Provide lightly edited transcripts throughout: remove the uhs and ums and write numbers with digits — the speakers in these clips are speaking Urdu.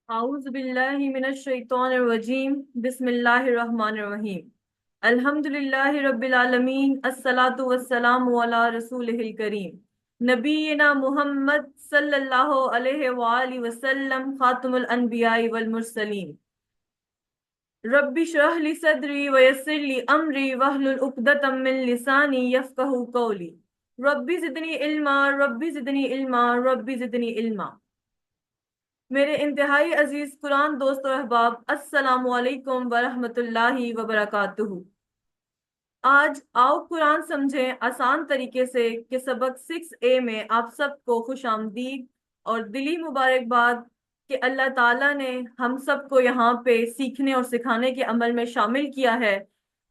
اعوذ باللہ من الشیطان الرجیم بسم اللہ الرحمن الرحیم الحمد للہ رب العالمین الصلاۃ والسلام علی رسولہ الکریم نبینا محمد صلی اللہ علیہ وآلہ وسلم خاتم الانبیاء والمرسلین رب اشرح لی صدری ویسر لی امری واحلل عقدۃ من لسانی یفقہوا قولی رب زدنی علما رب زدنی علما رب زدنی علما۔ میرے انتہائی عزیز قرآن دوست اور احباب، السلام علیکم ورحمۃ اللہ وبرکاتہ۔ آج آؤ قرآن سمجھیں آسان طریقے سے کہ سبق 6A میں آپ سب کو خوش آمدید اور دلی مبارکباد کہ اللہ تعالیٰ نے ہم سب کو یہاں پہ سیکھنے اور سکھانے کے عمل میں شامل کیا ہے،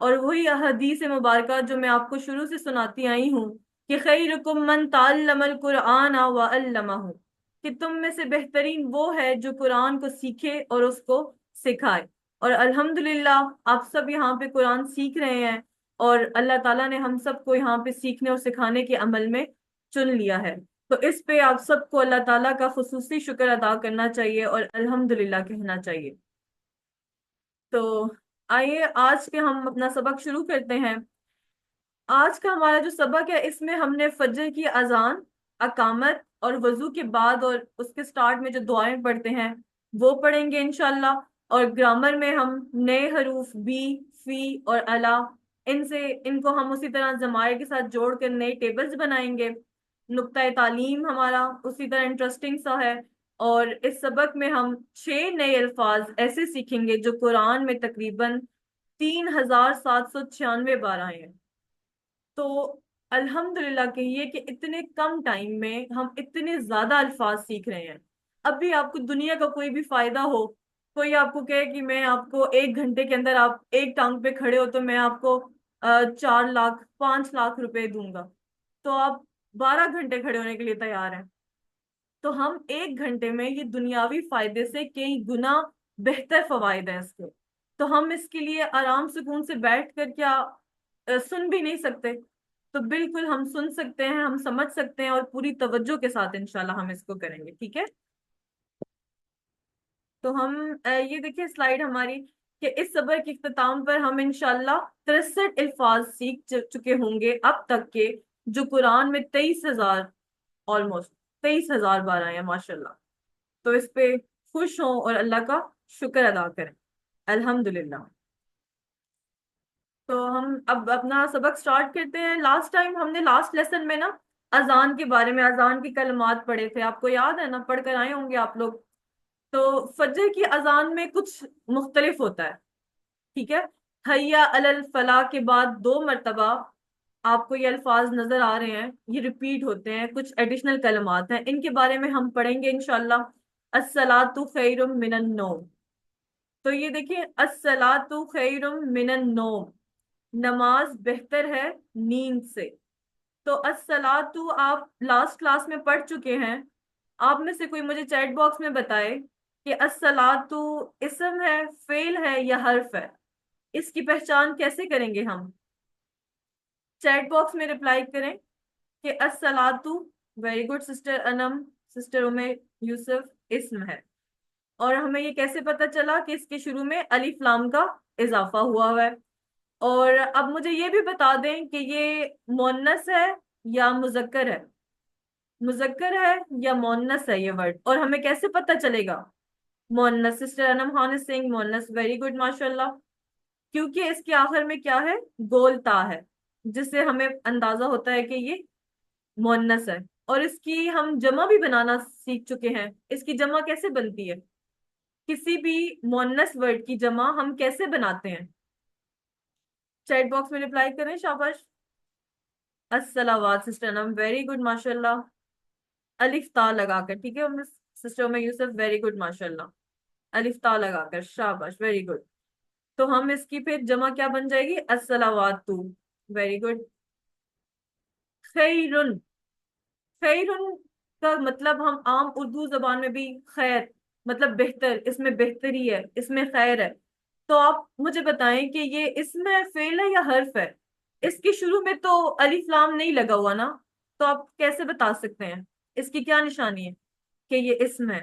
اور وہی احادیث مبارکہ جو میں آپ کو شروع سے سناتی آئی ہوں کہ خیرکم من تعلم القرآن وعلمہ، کہ تم میں سے بہترین وہ ہے جو قرآن کو سیکھے اور اس کو سکھائے۔ اور الحمدللہ آپ سب یہاں پہ قرآن سیکھ رہے ہیں، اور اللہ تعالیٰ نے ہم سب کو یہاں پہ سیکھنے اور سکھانے کے عمل میں چن لیا ہے، تو اس پہ آپ سب کو اللہ تعالیٰ کا خصوصی شکر ادا کرنا چاہیے اور الحمدللہ کہنا چاہیے۔ تو آئیے آج کے ہم اپنا سبق شروع کرتے ہیں۔ آج کا ہمارا جو سبق ہے اس میں ہم نے فجر کی اذان، اقامت اور وضو کے بعد اور اس کے سٹارٹ میں جو دعائیں پڑھتے ہیں وہ پڑھیں گے انشاءاللہ، اور گرامر میں ہم نئے حروف بی، فی اور الا، ان کو ہم اسی طرح ضمائر کے ساتھ جوڑ کر نئے ٹیبلز بنائیں گے۔ نقطۂ تعلیم ہمارا اسی طرح انٹرسٹنگ سا ہے، اور اس سبق میں ہم 6 نئے الفاظ ایسے سیکھیں گے جو قرآن میں تقریباً 3796 بار آئے ہیں۔ تو الحمدللہ کہیے کہ اتنے کم ٹائم میں ہم اتنے زیادہ الفاظ سیکھ رہے ہیں۔ اب بھی آپ کو دنیا کا کوئی بھی فائدہ ہو، کوئی آپ کو کہے کہ میں آپ کو 1 گھنٹے کے اندر آپ ایک ٹانگ پہ کھڑے ہو تو میں آپ کو 4 لاکھ 5 لاکھ روپے دوں گا، تو آپ 12 گھنٹے کھڑے ہونے کے لیے تیار ہیں۔ تو ہم 1 گھنٹے میں یہ دنیاوی فائدے سے کئی گنا بہتر فوائد ہیں اس کے، تو ہم اس کے لیے آرام سکون سے بیٹھ کر کیا سن بھی نہیں سکتے؟ تو بالکل ہم سن سکتے ہیں، ہم سمجھ سکتے ہیں، اور پوری توجہ کے ساتھ انشاءاللہ ہم اس کو کریں گے، ٹھیک ہے؟ تو ہم یہ دیکھیں سلائیڈ ہماری کہ اس سبق کے اختتام پر ہم انشاءاللہ 63 الفاظ سیکھ چکے ہوں گے اب تک کے، جو قرآن میں 23,000 آلموسٹ 23,000 بار آئے ہیں ماشاءاللہ۔ تو اس پہ خوش ہوں اور اللہ کا شکر ادا کریں، الحمدللہ۔ تو ہم اب اپنا سبق سٹارٹ کرتے ہیں۔ لاسٹ ٹائم ہم نے لاسٹ لیسن میں نا اذان کے بارے میں، اذان کے کلمات پڑھے تھے، آپ کو یاد ہے نا؟ پڑھ کر آئے ہوں گے آپ لوگ۔ تو فجر کی اذان میں کچھ مختلف ہوتا ہے، ٹھیک ہے؟ حیا علی الفلاح کے بعد 2 مرتبہ آپ کو یہ الفاظ نظر آ رہے ہیں، یہ ریپیٹ ہوتے ہیں، کچھ ایڈیشنل کلمات ہیں، ان کے بارے میں ہم پڑھیں گے انشاءاللہ۔ الصلاۃ خیر من النوم، تو یہ دیکھیں الصلاۃ خیر من النوم، نماز بہتر ہے نیند سے۔ تو الصلاۃ آپ لاسٹ کلاس میں پڑھ چکے ہیں۔ آپ میں سے کوئی مجھے چیٹ باکس میں بتائے کہ الصلاۃ اسم ہے، فعل ہے یا حرف ہے؟ اس کی پہچان کیسے کریں گے ہم؟ چیٹ باکس میں رپلائی کریں کہ الصلاۃ، ویری گڈ سسٹر انم، سسٹر یوسف، اسم ہے۔ اور ہمیں یہ کیسے پتا چلا کہ اس کے شروع میں الف لام کا اضافہ ہوا ہوا ہے؟ اور اب مجھے یہ بھی بتا دیں کہ یہ مؤنث ہے یا مذکر ہے؟ مذکر ہے یا مؤنث ہے یہ ورڈ، اور ہمیں کیسے پتا چلے گا؟ مؤنث، سسٹر انم خان سنگھ، مؤنث، ویری گڈ ماشاءاللہ، کیونکہ اس کے آخر میں کیا ہے؟ گول تا ہے، جس سے ہمیں اندازہ ہوتا ہے کہ یہ مؤنث ہے۔ اور اس کی ہم جمع بھی بنانا سیکھ چکے ہیں۔ اس کی جمع کیسے بنتی ہے؟ کسی بھی مؤنث ورڈ کی جمع ہم کیسے بناتے ہیں؟ چیٹ باکس میں رپلائی کریں، شاباش۔ الصلوات، سسٹر انم، ویری گڈ ماشاءاللہ، الف تا لگا کر، ٹھیک ہے سسٹر میں یوسف، ویری گڈ ماشاءاللہ، الف تا لگا کر، شاباش، ویری گڈ۔ تو ہم اس کی پھر جمع کیا بن جائے گی؟ الصلوات، ویری گڈ۔ خیرن، خیرن کا مطلب ہم عام اردو زبان میں بھی خیر، مطلب بہتر، اس میں بہتری ہے، اس میں خیر ہے۔ تو آپ مجھے بتائیں کہ یہ اسم ہے، فعل ہے یا حرف ہے؟ اس کے شروع میں تو الف لام نہیں لگا ہوا نا، تو آپ کیسے بتا سکتے ہیں؟ اس کی کیا نشانی ہے کہ یہ اسم ہے؟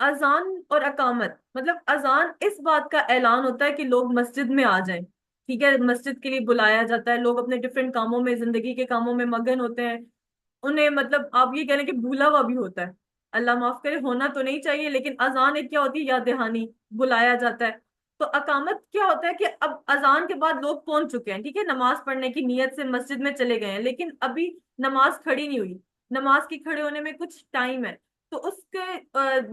اذان اور اقامت مطلب اذان اس بات کا اعلان ہوتا ہے کہ لوگ مسجد میں آ جائیں، ٹھیک ہے، مسجد کے لیے بلایا جاتا ہے، لوگ اپنے ڈفرینٹ کاموں میں، زندگی کے کاموں میں مگن ہوتے ہیں، انہیں مطلب آپ یہ کہہ لیں کہ بھولا ہوا بھی ہوتا ہے، اللہ معاف کرے، ہونا تو نہیں چاہیے، لیکن اذان ایک کیا ہوتی ہے، یاد دہانی، بلایا جاتا ہے۔ تو اقامت کیا ہوتا ہے کہ اب اذان کے بعد لوگ پہنچ چکے ہیں، ٹھیک ہے، نماز پڑھنے کی نیت سے مسجد میں چلے گئے ہیں، لیکن ابھی نماز کھڑی نہیں ہوئی، نماز کی کھڑے ہونے میں کچھ ٹائم ہے، تو اس کے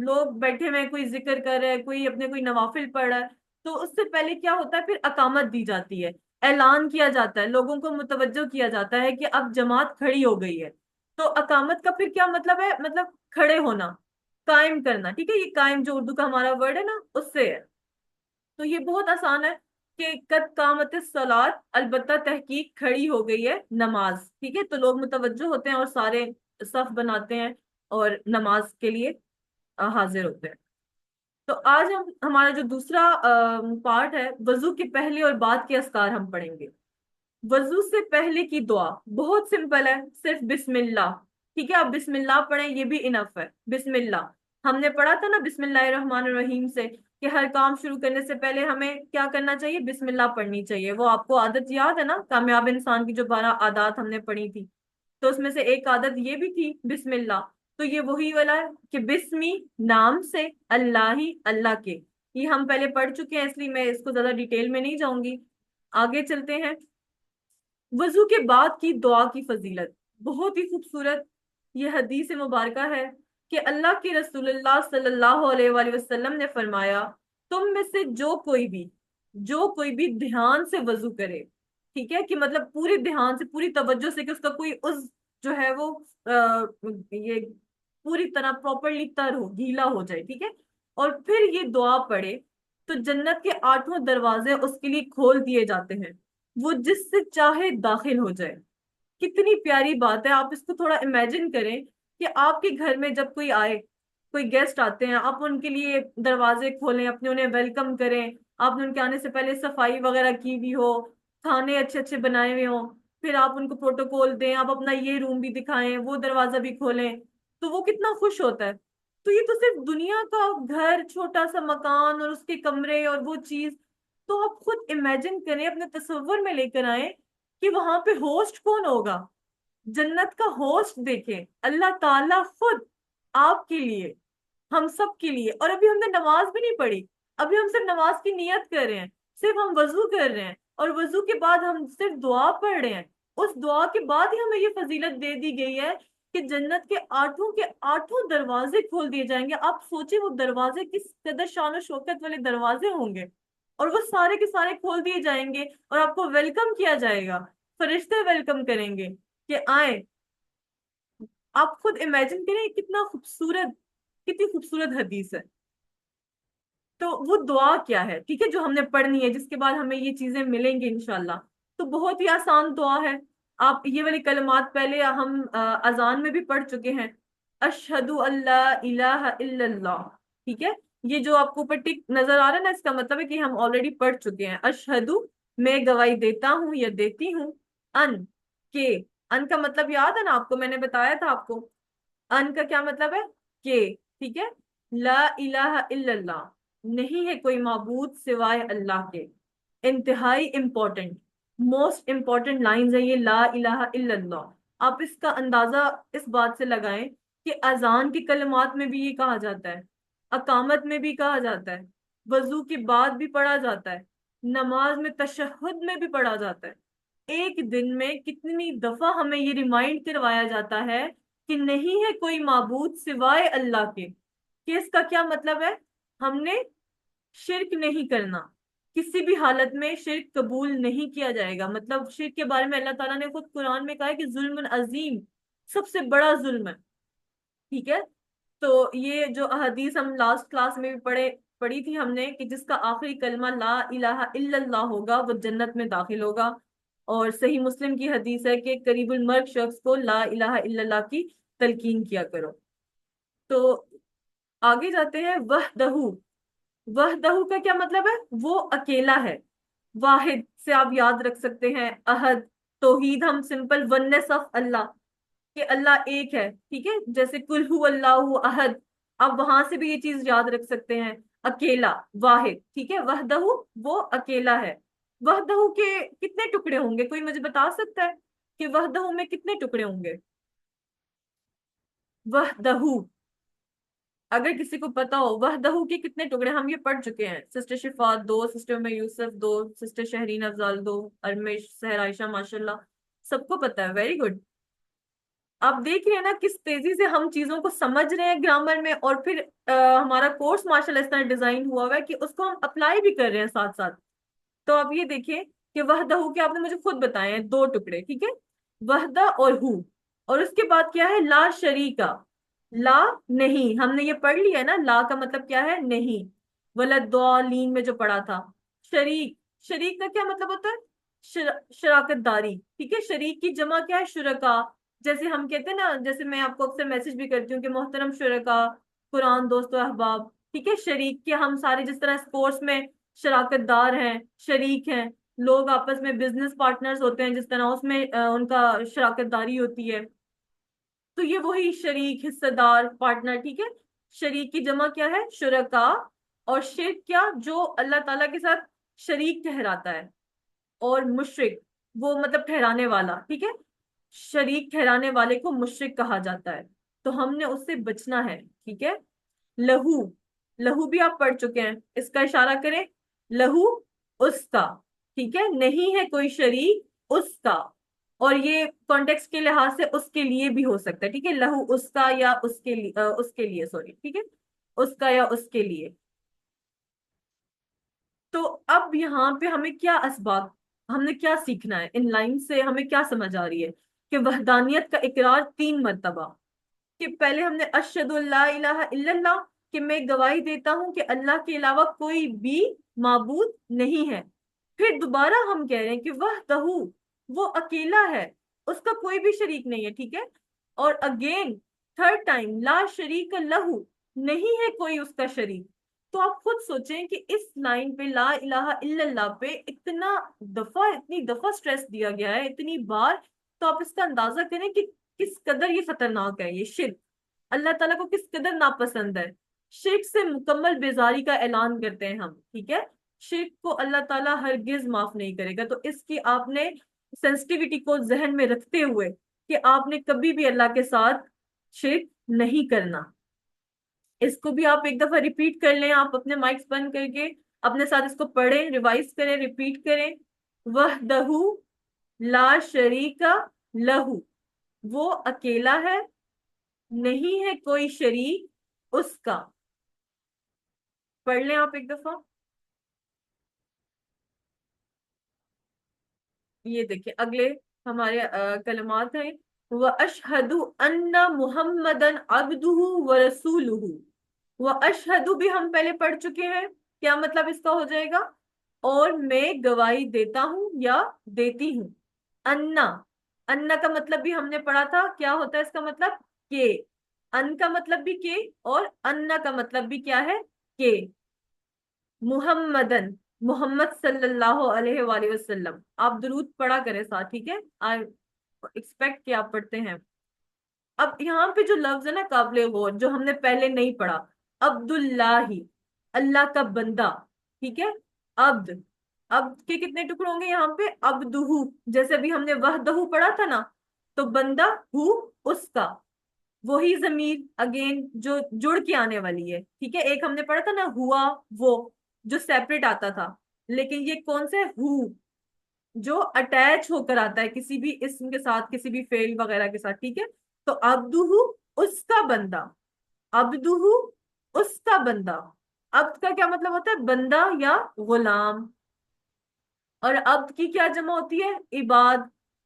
لوگ بیٹھے ہوئے ہیں، کوئی ذکر کر رہا ہے، کوئی اپنے کوئی نوافل پڑھ رہا ہے، تو اس سے پہلے کیا ہوتا ہے، پھر اقامت دی جاتی ہے، اعلان کیا جاتا ہے، لوگوں کو متوجہ کیا جاتا ہے کہ اب جماعت کھڑی ہو گئی ہے۔ تو اقامت کا پھر کیا مطلب ہے، مطلب کھڑے ہونا، قائم کرنا، ٹھیک ہے، یہ قائم جو اردو کا ہمارا ورڈ ہے نا اس سے ہے۔ تو یہ بہت آسان ہے کہ قد قامت الصلاۃ، البتہ تحقیق کھڑی ہو گئی ہے نماز، ٹھیک ہے، تو لوگ متوجہ ہوتے ہیں اور سارے صف بناتے ہیں اور نماز کے لیے حاضر ہوتے ہیں۔ تو آج ہمارا جو دوسرا پارٹ ہے، وضو کے پہلے اور بعد کے اذکار ہم پڑھیں گے۔ وضو سے پہلے کی دعا بہت سمپل ہے، صرف بسم اللہ، ٹھیک ہے، آپ بسم اللہ پڑھیں، یہ بھی انف ہے، بسم اللہ۔ ہم نے پڑھا تھا نا بسم اللہ الرحمن الرحیم سے کہ ہر کام شروع کرنے سے پہلے ہمیں کیا کرنا چاہیے، بسم اللہ پڑھنی چاہیے۔ وہ آپ کو عادت یاد ہے نا، کامیاب انسان کی جو 12 عادات ہم نے پڑھی تھی، تو اس میں سے ایک عادت یہ بھی تھی بسم اللہ۔ تو یہ وہی والا ہے کہ بسمی، نام سے، اللہ ہی، اللہ کے، یہ ہم پہلے پڑھ چکے ہیں، اس لیے میں اس کو زیادہ ڈیٹیل میں نہیں جاؤں گی۔ آگے چلتے ہیں۔ وضو کے بعد کی دعا کی فضیلت بہت ہی خوبصورت، یہ حدیث مبارکہ ہے کہ اللہ کے رسول اللہ صلی اللہ علیہ وآلہ وسلم نے فرمایا، تم میں سے جو کوئی بھی دھیان سے وضو کرے، ٹھیک ہے، کہ مطلب پوری دھیان سے، پوری توجہ سے، کہ اس کا کوئی عضو جو ہے وہ یہ پوری طرح پراپرلی تر ہو، گیلا ہو جائے، ٹھیک ہے، اور پھر یہ دعا پڑھے، تو جنت کے 8 دروازے اس کے لیے کھول دیے جاتے ہیں، وہ جس سے چاہے داخل ہو جائے۔ کتنی پیاری بات ہے، آپ اس کو تھوڑا امیجن کریں کہ آپ کے گھر میں جب کوئی آئے، کوئی گیسٹ آتے ہیں، آپ ان کے لیے دروازے کھولیں، اپنے انہیں ویلکم کریں، آپ نے ان کے آنے سے پہلے صفائی وغیرہ کی بھی ہو، کھانے اچھے اچھے بنائے ہوئے ہوں، پھر آپ ان کو پروٹوکول دیں، آپ اپنا یہ روم بھی دکھائیں، وہ دروازہ بھی کھولیں، تو وہ کتنا خوش ہوتا ہے۔ تو یہ تو صرف دنیا کا گھر، چھوٹا سا مکان اور اس کے کمرے اور وہ چیز، تو آپ خود امیجن کریں، اپنے تصور میں لے کر آئیں کہ وہاں پہ ہوسٹ کون ہوگا، جنت کا ہوسٹ دیکھیں، اللہ تعالیٰ خود آپ کے لیے، ہم سب کے لیے۔ اور ابھی ہم نے نماز بھی نہیں پڑھی، ابھی ہم صرف نماز کی نیت کر رہے ہیں، صرف ہم وضو کر رہے ہیں، اور وضو کے بعد ہم صرف دعا پڑھ رہے ہیں، اس دعا کے بعد ہی ہمیں یہ فضیلت دے دی گئی ہے کہ جنت کے 8 دروازے کھول دیے جائیں گے۔ آپ سوچیں وہ دروازے کس قدر شان و شوکت والے دروازے ہوں گے، اور وہ سارے کے سارے کھول دیے جائیں گے، اور آپ کو ویلکم کیا جائے گا، فرشتے ویلکم کریں گے کہ آئیں۔ آپ خود امیجن کریں کتنا خوبصورت، کتنی خوبصورت حدیث ہے۔ تو وہ دعا کیا ہے، ٹھیک ہے، جو ہم نے پڑھنی ہے، جس کے بعد ہمیں یہ چیزیں ملیں گی انشاءاللہ۔ تو بہت ہی آسان دعا ہے، آپ یہ والی کلمات پہلے ہم اذان میں بھی پڑھ چکے ہیں، اشہد اللہ الہ الا اللہ، ٹھیک ہے، یہ جو آپ کو اوپر ٹک نظر آ رہا ہے نا، اس کا مطلب ہے کہ ہم آلریڈی پڑھ چکے ہیں۔ اشہد، میں گواہی دیتا ہوں یا دیتی ہوں، ان، کے، ان کا مطلب یاد ہے نا آپ کو، میں نے بتایا تھا آپ کو، ان کا کیا مطلب ہے، کہ، ٹھیک ہے، لا الہ الا اللہ، نہیں ہے کوئی معبود سوائے اللہ کے، انتہائی امپورٹنٹ، موسٹ امپورٹنٹ لائنز ہیں یہ، لا الہ الا اللہ۔ آپ اس کا اندازہ اس بات سے لگائیں کہ اذان کی کلمات میں بھی یہ کہا جاتا ہے، اقامت میں بھی کہا جاتا ہے، وضو کے بعد بھی پڑھا جاتا ہے، نماز میں تشہد میں بھی پڑھا جاتا ہے۔ ایک دن میں کتنی دفعہ ہمیں یہ ریمائنڈ کروایا جاتا ہے کہ نہیں ہے کوئی معبود سوائے اللہ کے، کہ اس کا کیا مطلب ہے، ہم نے شرک نہیں کرنا، کسی بھی حالت میں شرک قبول نہیں کیا جائے گا۔ مطلب شرک کے بارے میں اللہ تعالیٰ نے خود قرآن میں کہا ہے کہ ظلم عظیم، سب سے بڑا ظلم ہے، ٹھیک ہے۔ تو یہ جو احادیث ہم لاسٹ کلاس میں بھی پڑھی تھی ہم نے، کہ جس کا آخری کلمہ لا الہ الا اللہ ہوگا وہ جنت میں داخل ہوگا، اور صحیح مسلم کی حدیث ہے کہ قریب المرگ شخص کو لا الہ الا اللہ کی تلقین کیا کرو۔ تو آگے جاتے ہیں، وحدہ، وحدہ کا کیا مطلب ہے، وہ اکیلا ہے، واحد سے آپ یاد رکھ سکتے ہیں، احد، توحید ہم سمپل ونس آف اللہ، کہ اللہ ایک ہے، ٹھیک ہے، جیسے کل ہو اللہ احد، آپ وہاں سے بھی یہ چیز یاد رکھ سکتے ہیں. اکیلا، واحد، ٹھیک ہے. وحدہ، وہ اکیلا ہے. وحدہ کے کتنے ٹکڑے ہوں گے؟ کوئی مجھے بتا سکتا ہے کہ وحدہ میں کتنے ٹکڑے ہوں گے؟ وحدہ، اگر کسی کو پتا ہو وحدہ کے کتنے ٹکڑے. ہم یہ پڑھ چکے ہیں. سسٹر شفا 2، سسٹر میں یوسف 2، سسٹر شہرین افضال 2، ارمش، سحر عائشہ، ماشاء اللہ سب کو پتا ہے. Very good. آپ دیکھ رہے ہیں نا کس تیزی سے ہم چیزوں کو سمجھ رہے ہیں گرامر میں، اور پھر ہمارا کورس ماشاء اللہ اس طرح ڈیزائن ہوا ہوا ہے کہ اس کو ہم اپلائی بھی کر رہے ہیں ساتھ ساتھ. تو آپ یہ دیکھیں کہ وحدہ کے آپ نے مجھے خود بتائے ہیں 2 ٹکڑے، ٹھیک ہے. وحدہ اور ہو. اور اس کے بعد کیا ہے؟ لا شریکا. لا نہیں، ہم نے یہ پڑھ لیا ہے نا. لا کا مطلب کیا ہے؟ نہیں. ولدالین میں جو پڑھا تھا. شریک، شریک کا کیا مطلب ہوتا ہے؟ شراکت داری، ٹھیک ہے. شریک کی جمع کیا ہے؟ شرکا. جیسے ہم کہتے ہیں نا، جیسے میں آپ کو اکثر میسج بھی کرتی ہوں کہ محترم شرکا، قرآن دوست و احباب، ٹھیک ہے. شریک کے ہم سارے جس طرح اسپورٹس میں شراکت دار ہیں، شریک ہیں. لوگ آپس میں بزنس پارٹنرز ہوتے ہیں جس طرح، اس میں ان کا شراکت داری ہوتی ہے. تو یہ وہی شریک، حصہ دار، پارٹنر، ٹھیک ہے. شریک کی جمع کیا ہے؟ شرکا. اور شرک کیا؟ جو اللہ تعالیٰ کے ساتھ شریک ٹھہراتا ہے. اور مشرک، وہ مطلب ٹھہرانے والا، ٹھیک ہے. شریک ٹھہرانے والے کو مشرک کہا جاتا ہے. تو ہم نے اس سے بچنا ہے، ٹھیک ہے. لہو، لہو بھی آپ پڑھ چکے ہیں. اس کا اشارہ کریں. لہو، اس کا، ٹھیک ہے. نہیں ہے کوئی شریک اس کا. اور یہ کانٹیکس کے لحاظ سے اس کے لیے بھی ہو سکتا ہے، ٹھیک ہے. لہو اس کا یا اس کے لیے، اس کے لیے، سوری، ٹھیک ہے. اس کا یا اس کے لیے. تو اب یہاں پہ ہمیں کیا اسباق، ہم نے کیا سیکھنا ہے ان لائن سے؟ ہمیں کیا سمجھ آ رہی ہے کہ وحدانیت کا اقرار 3 مرتبہ. کہ پہلے ہم نے اشہد اللہ الہ الا اللہ، کہ میں گواہی دیتا ہوں کہ اللہ کے علاوہ کوئی بھی معبود نہیں ہے. پھر دوبارہ ہم کہہ رہے ہیں کہ وحدہ، وہ اکیلا ہے، اس کا کوئی بھی شریک نہیں ہے، ٹھیک ہے. اور اگین تھرڈ ٹائم لا شریک لہو، نہیں ہے کوئی اس کا شریک. تو آپ خود سوچیں کہ اس لائن پہ لا الہ الا اللہ پہ اتنی دفعہ سٹریس دیا گیا ہے، اتنی بار. تو آپ اس کا اندازہ کریں کہ کس قدر یہ خطرناک ہے. یہ شرک اللہ تعالیٰ کو کس قدر ناپسند ہے. شرک سے مکمل بیزاری کا اعلان کرتے ہیں ہم، ٹھیک ہے. شرک کو اللہ تعالیٰ ہرگز معاف نہیں کرے گا. تو اس کی آپ نے سینسٹیوٹی کو ذہن میں رکھتے ہوئے کہ آپ نے کبھی بھی اللہ کے ساتھ شرک نہیں کرنا. اس کو بھی آپ ایک دفعہ ریپیٹ کر لیں. آپ اپنے مائکس بند کر کے اپنے ساتھ اس کو پڑھیں، ریوائز کریں، ریپیٹ کریں. وحدہ لا شریک لہو، وہ اکیلا ہے، نہیں ہے کوئی شریک اس کا. پڑھ لیں آپ ایک دفعہ. یہ دیکھیں اگلے ہمارے کلمات ہیں. وَأَشْهَدُ أَنَّ مُحَمَّدًا عَبْدُهُ وَرَسُولُهُ. وَأَشْهَدُ بھی ہم پہلے پڑھ چکے ہیں. کیا مطلب اس کا ہو جائے گا؟ اور میں گواہی دیتا ہوں یا دیتی ہوں. انا، انا کا مطلب بھی ہم نے پڑھا تھا. کیا ہوتا ہے اس کا مطلب؟ کہ. ان کا مطلب بھی کہ، اور انا کا مطلب بھی کیا ہے؟ کہ. محمدن، محمد صلی اللہ علیہ وآلہ وسلم. آپ درود پڑھا کریں ساتھ، ٹھیک ہے. آئی ایکسپیکٹ کہ آپ پڑھتے ہیں. اب یہاں پہ جو لفظ ہے نا قابل غور، جو ہم نے پہلے نہیں پڑھا. عبداللہ، اللہ کا بندہ، ٹھیک ہے. عبد، عبد کے کتنے ٹکڑے ہوں گے یہاں پہ؟ عبدہ. جیسے ابھی ہم نے وحدہ پڑھا تھا نا، تو بندہ ہو اس کا. وہی ضمیر اگین جو جڑ کے آنے والی ہے، ٹھیک ہے. ایک ہم نے پڑھا تھا نا ہوا، وہ جو سیپریٹ آتا تھا. لیکن یہ کون سے ہو، جو اٹیچ ہو کر آتا ہے کسی بھی اسم کے ساتھ، کسی بھی فعل وغیرہ کے ساتھ، ٹھیک ہے. تو عبدہ، اس کا بندہ. عبدہ، اس کا بندہ. عبد کا کیا مطلب ہوتا ہے؟ بندہ یا غلام. اور عبد کی کیا جمع ہوتی ہے؟ عباد.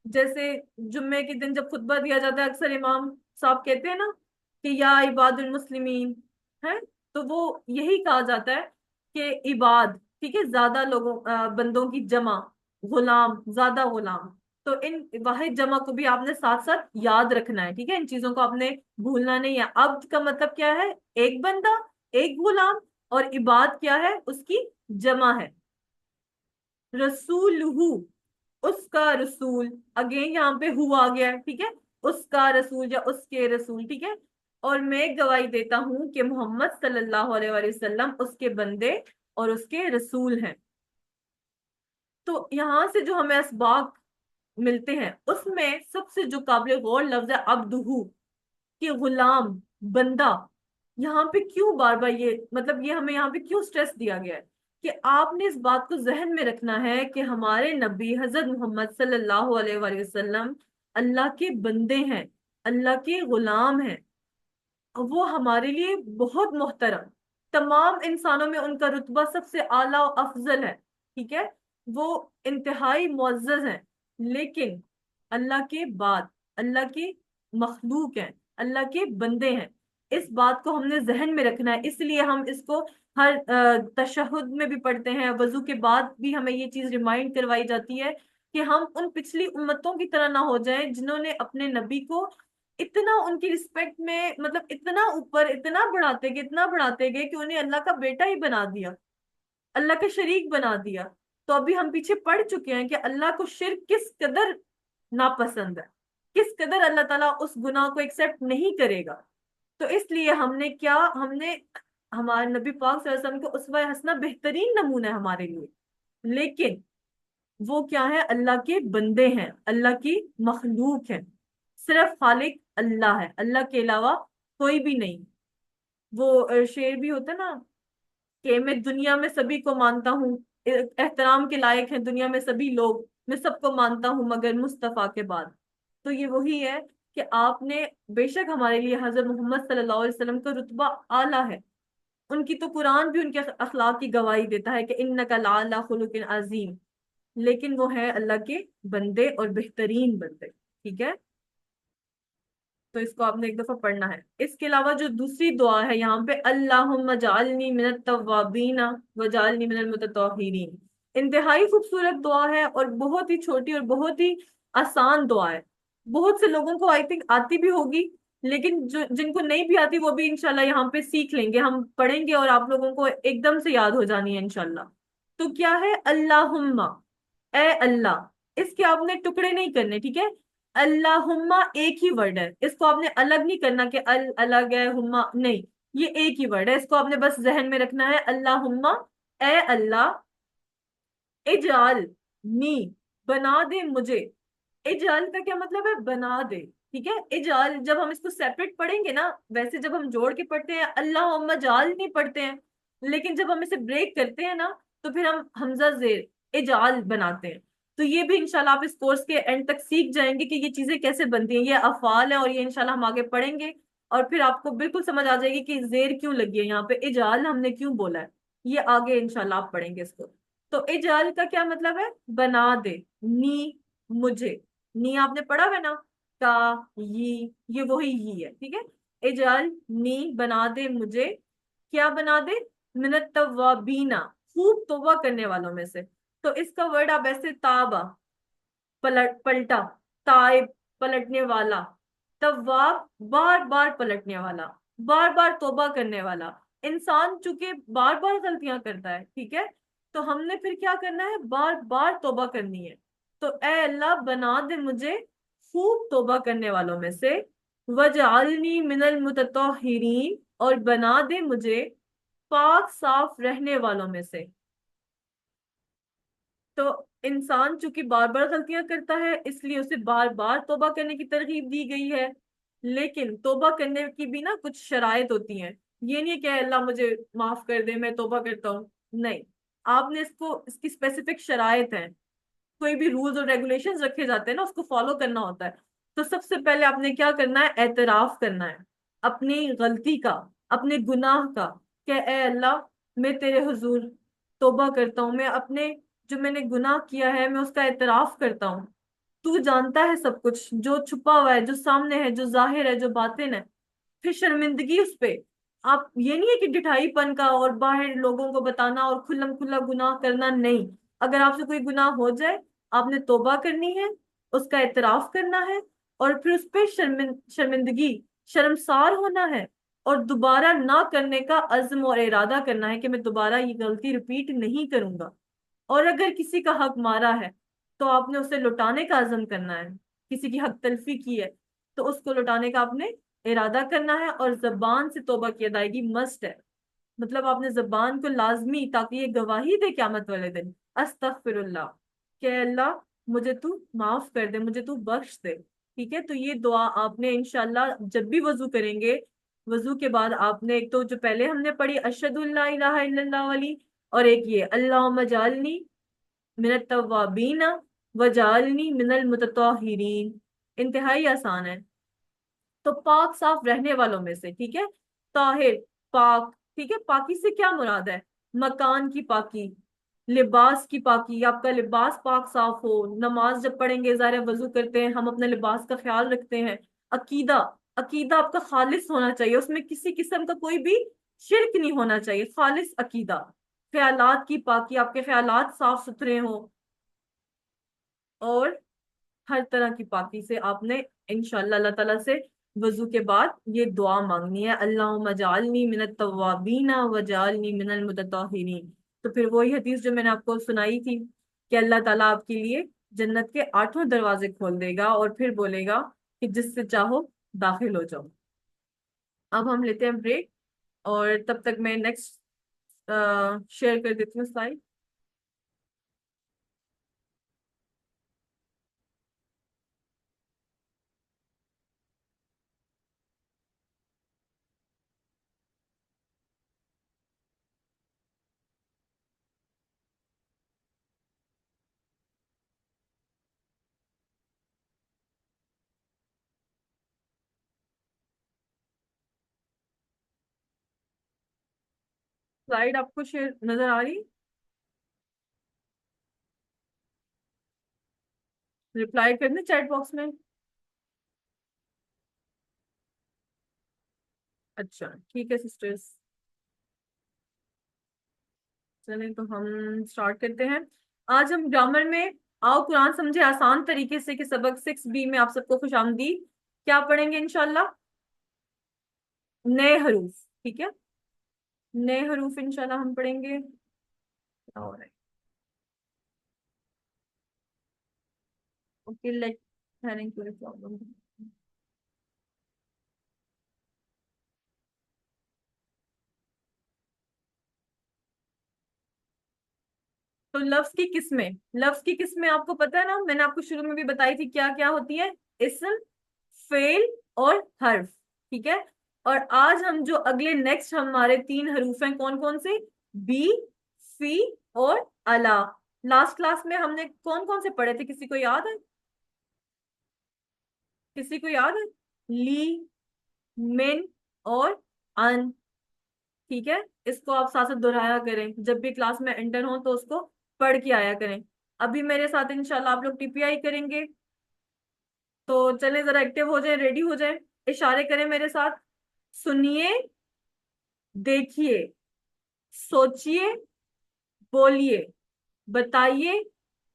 جیسے جمعے کے دن جب خطبہ دیا جاتا ہے، اکثر امام صاحب کہتے ہیں نا کہ یا عباد المسلمین ہے. تو وہ یہی کہا جاتا ہے کہ عباد، ٹھیک ہے، زیادہ لوگوں بندوں کی جمع. غلام، زیادہ غلام. تو ان واحد جمع کو بھی آپ نے ساتھ ساتھ یاد رکھنا ہے، ٹھیک ہے. ان چیزوں کو آپ نے بھولنا نہیں ہے. عبد کا مطلب کیا ہے؟ ایک بندہ، ایک غلام. اور عباد کیا ہے؟ اس کی جمع ہے. رسول، اس کا رسول. اگین یہاں پہ ہو آ گیا ہے، ٹھیک ہے. اس کا رسول یا اس کے رسول، ٹھیک ہے. اور میں گواہی دیتا ہوں کہ محمد صلی اللہ علیہ وآلہ وسلم اس کے بندے اور اس کے رسول ہیں۔ تو یہاں سے جو ہمیں اسباق ملتے ہیں اس میں سب سے جو قابل غور لفظ ہے عبدہو، کہ غلام، بندہ۔ یہاں پہ کیوں بار بار یہ مطلب یہ ہمیں یہاں پہ کیوں سٹریس دیا گیا ہے کہ آپ نے اس بات کو ذہن میں رکھنا ہے کہ ہمارے نبی حضرت محمد صلی اللہ علیہ وآلہ وسلم اللہ کے بندے ہیں، اللہ کے غلام ہیں۔ وہ ہمارے لیے بہت محترم، تمام انسانوں میں ان کا رتبہ سب سے اعلیٰ و افضل ہے، ٹھیک ہے، وہ انتہائی معزز ہیں، لیکن اللہ کے بعد اللہ کی مخلوق ہیں، اللہ کے بندے ہیں۔ اس بات کو ہم نے ذہن میں رکھنا ہے، اس لیے ہم اس کو ہر تشہد میں بھی پڑھتے ہیں، وضو کے بعد بھی ہمیں یہ چیز ریمائنڈ کروائی جاتی ہے کہ ہم ان پچھلی امتوں کی طرح نہ ہو جائیں جنہوں نے اپنے نبی کو اتنا ان کی رسپیکٹ میں مطلب اتنا اوپر اتنا بڑھاتے گئے کہ انہیں اللہ کا بیٹا ہی بنا دیا، اللہ کا شریک بنا دیا۔ تو ابھی ہم پیچھے پڑ چکے ہیں کہ اللہ کو شرک کس قدر ناپسند ہے، کس قدر اللہ تعالیٰ اس گناہ کو ایکسپٹ نہیں کرے گا۔ تو اس لیے ہم نے ہمارے نبی پاک صلی اللہ علیہ وسلم کو اسوہ حسنہ بہترین نمونہ ہے ہمارے لیے، لیکن وہ کیا ہے؟ اللہ کے بندے ہیں، اللہ کی مخلوق ہیں، صرف خالق اللہ ہے، اللہ کے علاوہ کوئی بھی نہیں۔ وہ شعر بھی ہوتا ہے نا کہ میں دنیا میں سبھی کو مانتا ہوں، احترام کے لائق ہیں دنیا میں سبھی لوگ، میں سب کو مانتا ہوں مگر مصطفیٰ کے بعد۔ تو یہ وہی ہے کہ آپ نے بے شک ہمارے لیے حضرت محمد صلی اللہ علیہ وسلم کا رتبہ اعلیٰ ہے، ان کی تو قرآن بھی ان کے اخلاق کی گواہی دیتا ہے کہ انک لعلی خلق عظیم، لیکن وہ ہے اللہ کے بندے اور بہترین بندے، ٹھیک ہے۔ تو اس کو آپ نے ایک دفعہ پڑھنا ہے۔ اس کے علاوہ جو دوسری دعا ہے یہاں پہ، اللہم اجعلنی من التوابین وجعلنی من المتطہرین، انتہائی خوبصورت دعا ہے اور بہت ہی چھوٹی اور بہت ہی آسان دعا ہے۔ بہت سے لوگوں کو آئی تھنک آتی بھی ہوگی، لیکن جن کو نہیں بھی آتی وہ بھی انشاءاللہ یہاں پہ سیکھ لیں گے، ہم پڑھیں گے اور آپ لوگوں کو ایک دم سے یاد ہو جانی ہے انشاءاللہ۔ تو کیا ہے؟ اللہم، اے اللہ، اس کے آپ نے ٹکڑے نہیں کرنے، ٹھیک ہے۔ اللہم ایک ہی ورڈ ہے، اس کو آپ نے الگ نہیں کرنا کہ الگ ہے ہما، نہیں، یہ ایک ہی ورڈ ہے، اس کو آپ نے بس ذہن میں رکھنا ہے۔ اللہم، اے اللہ، اجعل نی، بنا دے مجھے۔ اجعل کا کیا مطلب ہے؟ بنا دے، ٹھیک ہے۔ اجعل جب ہم اس کو سیپریٹ پڑھیں گے نا، ویسے جب ہم جوڑ کے پڑھتے ہیں اللہم اجعل نہیں پڑھتے ہیں، لیکن جب ہم اسے بریک کرتے ہیں نا تو پھر ہم حمزہ زیر اجعل بناتے ہیں۔ تو یہ بھی انشاءاللہ آپ اس کورس کے اینڈ تک سیکھ جائیں گے کہ یہ چیزیں کیسے بنتی ہیں، یہ افعال ہیں، اور یہ انشاءاللہ ہم آگے پڑھیں گے، اور پھر آپ کو بالکل سمجھ آ جائے گی کہ زیر کیوں لگی ہے یہاں پہ، اجعل ہم نے کیوں بولا ہے، یہ آگے انشاءاللہ آپ پڑھیں گے اس کو۔ تو اجعل کا کیا مطلب ہے؟ بنا دے، نی، مجھے، نی آپ نے پڑھا ہے نا، کا، یہ وہی ہی ہے، ٹھیک ہے۔ اجعل نی، بنا دے مجھے، کیا بنا دے؟ من التوابین، خوب توبہ کرنے والوں میں سے۔ تو اس کا ورڈ آپ ایسے تابا، پلٹا، تائب پلٹنے والا، تواب بار بار پلٹنے والا، بار بار توبہ کرنے والا۔ انسان چونکہ بار بار غلطیاں کرتا ہے، ٹھیک ہے، تو ہم نے پھر کیا کرنا ہے؟ بار بار توبہ کرنی ہے۔ تو اے اللہ بنا دے مجھے خوب توبہ کرنے والوں میں سے، وجعلنی من المتطہرین، اور بنا دے مجھے پاک صاف رہنے والوں میں سے۔ تو انسان چونکہ بار بار غلطیاں کرتا ہے اس لیے اسے بار بار توبہ کرنے کی ترغیب دی گئی ہے، لیکن توبہ کرنے کی بھی نا کچھ شرائط ہوتی ہیں۔ یہ نہیں کہ اللہ مجھے معاف کر دے میں توبہ کرتا ہوں، نہیں، آپ نے اس کی اسپیسیفک شرائط ہیں، کوئی بھی رولز اور ریگولیشنز رکھے جاتے ہیں نا اس کو فالو کرنا ہوتا ہے۔ تو سب سے پہلے آپ نے کیا کرنا ہے؟ اعتراف کرنا ہے اپنی غلطی کا، اپنے گناہ کا، کہ اے اللہ میں تیرے حضور توبہ کرتا ہوں، میں اپنے جو میں نے گناہ کیا ہے میں اس کا اعتراف کرتا ہوں، تو جانتا ہے سب کچھ جو چھپا ہوا ہے، جو سامنے ہے، جو ظاہر ہے، جو باطن ہے۔ پھر شرمندگی اس پہ، آپ یہ نہیں ہے کہ ڈٹھائی پن کا اور باہر لوگوں کو بتانا اور کھلم کھلا گناہ کرنا، نہیں، اگر آپ سے کوئی گناہ ہو جائے آپ نے توبہ کرنی ہے، اس کا اعتراف کرنا ہے، اور پھر اس پہ شرمندگی، شرمسار ہونا ہے، اور دوبارہ نہ کرنے کا عزم اور ارادہ کرنا ہے کہ میں دوبارہ یہ غلطی ریپیٹ نہیں کروں گا۔ اور اگر کسی کا حق مارا ہے تو آپ نے اسے لوٹانے کا عزم کرنا ہے، کسی کی حق تلفی کی ہے تو اس کو لوٹانے کا آپ نے ارادہ کرنا ہے اور زبان سے توبہ کی ادائیگی مست ہے. مطلب آپ نے زبان کو لازمی، تاکہ یہ گواہی دے قیامت والے دن، استغفر اللہ، کہ اللہ مجھے تو معاف کر دے، مجھے تو بخش دے. ٹھیک ہے، تو یہ دعا آپ نے انشاءاللہ جب بھی وضو کریں گے، وضو کے بعد آپ نے ایک تو جو پہلے ہم نے پڑھی اشہد اللہ الہ الا اللہ والی، اور ایک یہ اللہم اجعلنی من التوابین وجعلنی من المتطہرین. انتہائی آسان ہے. تو پاک صاف رہنے والوں میں سے، ٹھیک ہے، طاہر، پاک. ٹھیک ہے، پاکی سے کیا مراد ہے؟ مکان کی پاکی، لباس کی پاکی، آپ کا لباس پاک صاف ہو. نماز جب پڑھیں گے، ظاہر ہے وضو کرتے ہیں ہم، اپنے لباس کا خیال رکھتے ہیں. عقیدہ، عقیدہ آپ کا خالص ہونا چاہیے، اس میں کسی قسم کا کوئی بھی شرک نہیں ہونا چاہیے، خالص عقیدہ. خیالات کی پاکی، آپ کے خیالات صاف ستھرے ہوں. اور ہر طرح کی پاکی سے آپ نے انشاءاللہ اللہ تعالیٰ سے وضو کے بعد یہ دعا مانگنی ہے، اللہم اجعلنی من التوابین وجعلنی من المتطہرین. تو پھر وہی حدیث جو میں نے آپ کو سنائی تھی، کہ اللہ تعالیٰ آپ کے لیے جنت کے 8 دروازے کھول دے گا اور پھر بولے گا کہ جس سے چاہو داخل ہو جاؤ. اب ہم لیتے ہیں بریک، اور تب تک میں نیکسٹ شیئر کر دیتی ہوں سلائڈ. سلائڈ آپ کو شیئر نظر آ رہی؟ رپلائی کرنے چیٹ باکس میں. اچھا ٹھیک ہے سسٹرز، چلیں تو ہم سٹارٹ کرتے ہیں. آج ہم گرامر میں آؤ قرآن سمجھے آسان طریقے سے کہ سبق 6B میں آپ سب کو خوش آمدید. کیا پڑھیں گے انشاءاللہ؟ نئے حروف. ٹھیک ہے، نئے حروف انشاءاللہ ہم پڑھیں گے. اوکے لیٹ تو لفظ کی قسمیں، لفظ کی قسمیں آپ کو پتا ہے نا، میں نے آپ کو شروع میں بھی بتائی تھی کیا کیا ہوتی ہے. اسم، فعل اور حرف. ٹھیک ہے، اور آج ہم جو اگلے نیکسٹ ہمارے 3 حروف ہیں، کون کون سے؟ بی، فی اور الا. لاسٹ کلاس میں ہم نے کون کون سے پڑھے تھے، کسی کو یاد ہے؟ کسی کو یاد ہے؟ لی، من اور ان. ٹھیک ہے، اس کو آپ ساتھ ساتھ دہرایا کریں، جب بھی کلاس میں انٹر ہوں تو اس کو پڑھ کے آیا کریں. ابھی میرے ساتھ انشاءاللہ آپ لوگ ٹی پی آئی کریں گے، تو چلیں ذرا ایکٹیو ہو جائیں، ریڈی ہو جائیں، اشارے کریں میرے ساتھ. سنیے، دیکھیے، سوچیے، بولیے، بتائیے،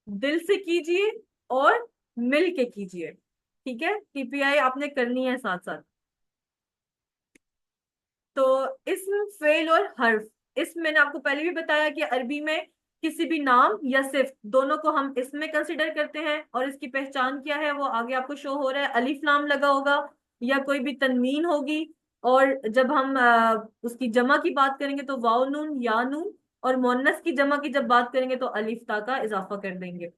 دل سے کیجیے اور مل کے کیجیے. ٹھیک ہے، ٹی پی آئی آپ نے کرنی ہے ساتھ ساتھ. تو اسم، فعل اور حرف، اس میں نے آپ کو پہلے بھی بتایا کہ عربی میں کسی بھی نام یا صفت دونوں کو ہم اسم میں کنسیڈر کرتے ہیں، اور اس کی پہچان کیا ہے وہ آگے آپ کو شو ہو رہا ہے. الف لام لگا ہوگا یا کوئی بھی تنوین ہوگی، اور جب ہم اس کی جمع کی بات کریں گے تو واو نون یا نون، اور مونس کی جمع کی جب بات کریں گے تو الف تا کا اضافہ کر دیں گے.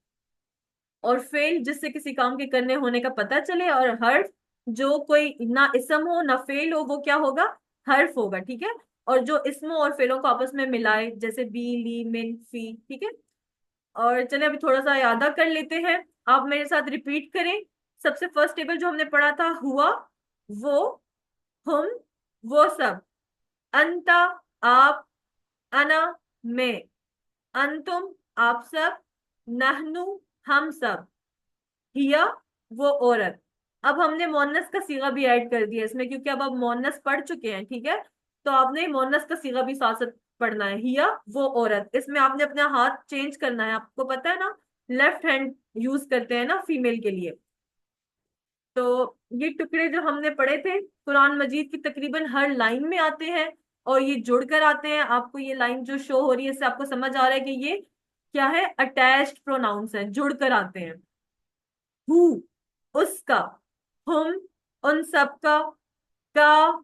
اور فعل جس سے کسی کام کے کرنے ہونے کا پتہ چلے، اور حرف جو کوئی نہ اسم ہو نہ فعل ہو وہ کیا ہوگا؟ حرف ہوگا. ٹھیک ہے، اور جو اسموں اور فعلوں کو آپس میں ملائے، جیسے بی، لی، من، فی. ٹھیک ہے، اور چلیں ابھی تھوڑا سا یادہ کر لیتے ہیں. آپ میرے ساتھ ریپیٹ کریں. سب سے فرسٹ ٹیبل جو ہم نے پڑھا تھا، ہوا، وہ، ہم، وہ سب. انتا، آپ، انا، میں. انتم، آپ سب. نحنو، ہم سب. ہیا، وہ عورت. اب ہم نے مونس کا صیغہ بھی ایڈ کر دیا اس میں، کیونکہ اب آپ مونس پڑھ چکے ہیں. ٹھیک ہے، تو آپ نے مونس کا صیغہ بھی ساتھ ساتھ پڑھنا ہے. ہیا، وہ عورت. اس میں آپ نے اپنا ہاتھ چینج کرنا ہے، آپ کو پتا ہے نا، لیفٹ ہینڈ یوز کرتے ہیں نا فیمیل کے لیے. تو یہ ٹکڑے جو ہم نے پڑھے تھے قرآن مجید کی تقریباً ہر لائن میں آتے ہیں، اور یہ جڑ کر آتے ہیں. آپ کو یہ لائن جو شو ہو رہی ہے اس سے آپ کو سمجھ آ رہا ہے کہ یہ کیا ہے؟ اٹیچڈ پروناؤنس ہیں، جڑ کر آتے ہیں. ہو، اس کا. ہم، ان سب کا. کا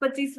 25